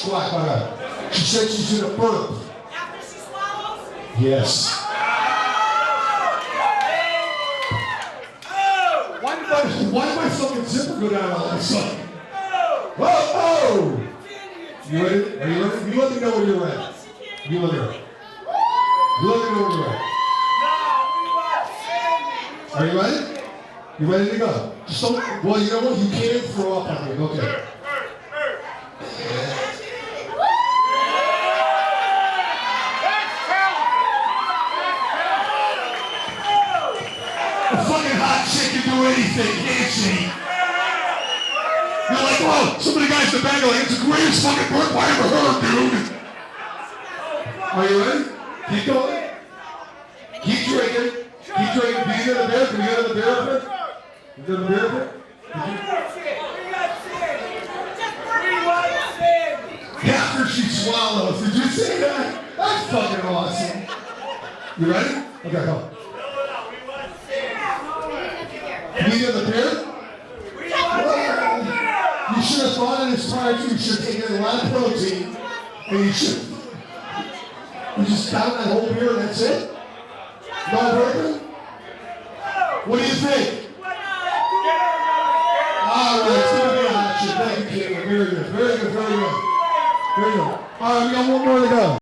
squat by her. She said she's in a burp. After she swallows? Yes. Why did my fucking zipper go down all of a sudden? Whoa! You ready? Are you ready? You let me know where you're at. You let me know. You let me know where you're at. Are you ready? You ready to go? Just don't, well, you know what? You can't throw up on me. Okay. A fucking hot chick can do anything, can't she? You're like, whoa, some of the guys in the back are like, it's the greatest fucking burp I ever heard, dude. Are you ready? Keep going. Keep drinking. Keep drinking. Can you get a beer? Can you get a beer up here? You get a beer up here? After she swallows. Did you see that? That's fucking awesome. You ready? Okay, go. Can you get the beer? You should have thought of this prior to. You should have taken a lot of protein, and you should. You just down that whole beer and that's it? No burger? What do you think? All right, it's going to be an action. Thank you, Cailynn. Very good, very good, very good. Very good. All right, we got one more to go.